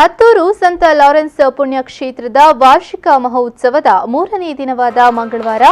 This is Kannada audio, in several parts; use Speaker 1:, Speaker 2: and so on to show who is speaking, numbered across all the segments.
Speaker 1: ಅತ್ತೂರು ಸಂತ ಲಾರೆನ್ಸ್ ಪುಣ್ಯಕ್ಷೇತ್ರದ ವಾರ್ಷಿಕ ಮಹೋತ್ಸವದ 3ನೇ ದಿನವಾದ ಮಂಗಳವಾರ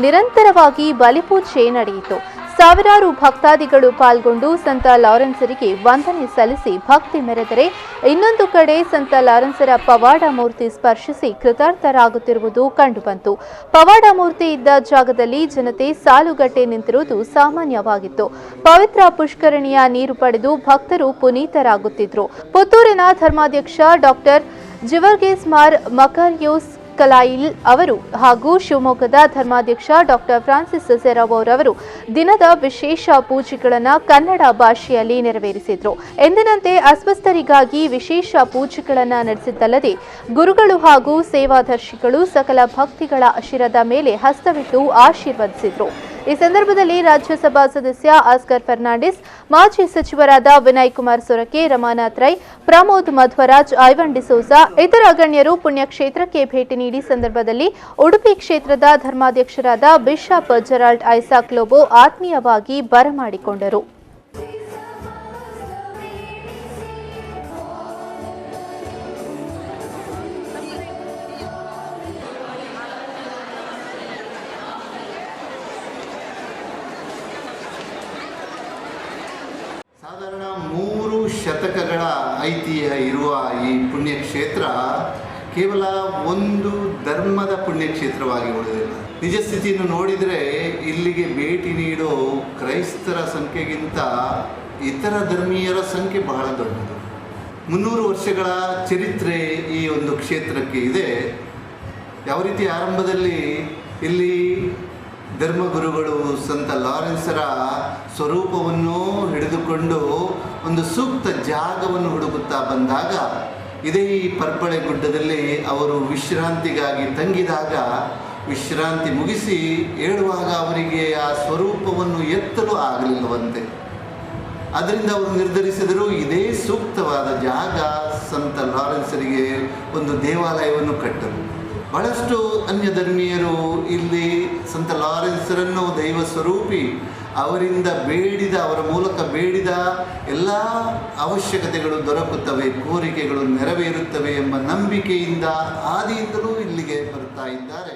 Speaker 1: ನಿರಂತರವಾಗಿ ಬಲಿಪೂಜೆ ನಡೆಯಿತು. ಸಾವಿರಾರು ಭಕ್ತಾದಿಗಳು ಪಾಲ್ಗೊಂಡು ಸಂತ ಲಾರೆನ್ಸರಿಗೆ ವಂದನೆ ಸಲ್ಲಿಸಿ ಭಕ್ತಿ ಮೆರೆದರೆ, ಇನ್ನೊಂದು ಕಡೆ ಸಂತ ಲಾರೆನ್ಸರ ಪವಾಡ ಮೂರ್ತಿ ಸ್ಪರ್ಶಿಸಿ ಕೃತಾರ್ಥರಾಗುತ್ತಿರುವುದು ಕಂಡುಬಂತು. ಪವಾಡ ಮೂರ್ತಿ ಇದ್ದ ಜಾಗದಲ್ಲಿ ಜನತೆ ಸಾಲುಗಟ್ಟೆ ನಿಂತಿರುವುದು ಸಾಮಾನ್ಯವಾಗಿತ್ತು. ಪವಿತ್ರ ಪುಷ್ಕರಣಿಯ ನೀರು ಪಡೆದು ಭಕ್ತರು ಪುನೀತರಾಗುತ್ತಿದ್ರು. ಪುತ್ತೂರಿನ ಧರ್ಮಾಧ್ಯಕ್ಷ ಡಾಕ್ಟರ್ ಜಿವರ್ಗೇಸ್ ಮಾರ್ ಮಕರ್ಯೋಸ್ ಕಲಾಯಿಲ್ ಅವರು ಹಾಗೂ ಶಿವಮೊಗ್ಗದ ಧರ್ಮಾಧ್ಯಕ್ಷ ಡಾಕ್ಟರ್ ಫ್ರಾನ್ಸಿಸ್ ಸೆರಾವೋರ್ ಅವರು ದಿನದ ವಿಶೇಷ ಪೂಜೆಗಳನ್ನು ಕನ್ನಡ ಭಾಷೆಯಲ್ಲಿ ನೆರವೇರಿಸಿದ್ರು. ಎಂದಿನಂತೆ ಅಸ್ವಸ್ಥರಿಗಾಗಿ ವಿಶೇಷ ಪೂಜೆಗಳನ್ನು ನಡೆಸಿದ್ದಲ್ಲದೆ ಗುರುಗಳು ಹಾಗೂ ಸೇವಾದರ್ಶಿಗಳು ಸಕಲ ಭಕ್ತಿಗಳ ಶಿರದ ಮೇಲೆ ಹಸ್ತವಿಟ್ಟು ಆಶೀರ್ವದಿಸಿದ್ರು. ಈ ಸಂದರ್ಭದಲ್ಲಿ ರಾಜ್ಯಸಭಾ ಸದಸ್ಯ ಆಸ್ಕರ್ ಫರ್ನಾಂಡಿಸ್, ಮಾಜಿ ಸಚಿವರಾದ ವಿನಯ್ ಕುಮಾರ್ ಸೊರಕೆ, ರಮಾನಾಥ್ ರೈ, ಪ್ರಮೋದ್ ಮಧ್ವರಾಜ್, ಐವನ್ ಡಿಸೋಜಾ ಇತರ ಗಣ್ಯರು ಪುಣ್ಯಕ್ಷೇತ್ರಕ್ಕೆ ಭೇಟಿ ನೀಡಿ ಸಂದರ್ಭದಲ್ಲಿ ಉಡುಪಿ ಕ್ಷೇತ್ರದ ಧರ್ಮಾಧ್ಯಕ್ಷರಾದ ಬಿಷಪ್ ಜೆರಾಲ್ಡ್ ಐಸಾಕ್ ಲೋಬೋ ಆತ್ಮೀಯವಾಗಿ ಬರಮಾಡಿಕೊಂಡರು.
Speaker 2: ಸಾಧಾರಣ 3 ಶತಕಗಳ ಐತಿಹ್ಯ ಇರುವ ಈ ಪುಣ್ಯಕ್ಷೇತ್ರ ಕೇವಲ ಒಂದು ಧರ್ಮದ ಪುಣ್ಯಕ್ಷೇತ್ರವಾಗಿ ಉಳಿದಿಲ್ಲ. ನಿಜ ಸ್ಥಿತಿಯನ್ನು ನೋಡಿದರೆ ಇಲ್ಲಿಗೆ ಭೇಟಿ ನೀಡೋ ಕ್ರೈಸ್ತರ ಸಂಖ್ಯೆಗಿಂತ ಇತರ ಧರ್ಮೀಯರ ಸಂಖ್ಯೆ ಬಹಳ ದೊಡ್ಡದು. 300 ವರ್ಷಗಳ ಚರಿತ್ರೆ ಈ ಒಂದು ಕ್ಷೇತ್ರಕ್ಕೆ ಇದೆ. ಯಾವ ರೀತಿ ಆರಂಭದಲ್ಲಿ ಇಲ್ಲಿ ಧರ್ಮಗುರುಗಳು ಸಂತ ಲಾರೆನ್ಸರ ಸ್ವರೂಪವನ್ನು ಹಿಡಿದುಕೊಂಡು ಒಂದು ಸೂಕ್ತ ಜಾಗವನ್ನು ಹುಡುಕುತ್ತಾ ಬಂದಾಗ, ಇದೇ ಈ ಪರ್ಬಳೆ ಗುಡ್ಡದಲ್ಲಿ ಅವರು ವಿಶ್ರಾಂತಿಗಾಗಿ ತಂಗಿದಾಗ, ವಿಶ್ರಾಂತಿ ಮುಗಿಸಿ ಹೇಳುವಾಗ ಅವರಿಗೆ ಆ ಸ್ವರೂಪವನ್ನು ಎತ್ತಲು ಆಗಲಿಲ್ಲವಂತೆ. ಅದರಿಂದ ಅವರು ನಿರ್ಧರಿಸಿದರು, ಇದೇ ಸೂಕ್ತವಾದ ಜಾಗ, ಸಂತ ಲಾರೆನ್ಸರಿಗೆ ಒಂದು ದೇವಾಲಯವನ್ನು ಕಟ್ಟಲು. ಬಹಳಷ್ಟು ಅನ್ಯ ಧರ್ಮೀಯರು ಇಲ್ಲಿ ಸಂತ ಲಾರೆನ್ಸರನ್ನು ದೈವ ಸ್ವರೂಪಿ, ಅವರಿಂದ ಬೇಡಿದ, ಅವರ ಮೂಲಕ ಬೇಡಿದ ಎಲ್ಲ ಅವಶ್ಯಕತೆಗಳು ದೊರಕುತ್ತವೆ, ಕೋರಿಕೆಗಳು ನೆರವೇರುತ್ತವೆ ಎಂಬ ನಂಬಿಕೆಯಿಂದ ಆದಿಯಿಂದಲೂ ಇಲ್ಲಿಗೆ ಬರ್ತಾ ಇದ್ದಾರೆ.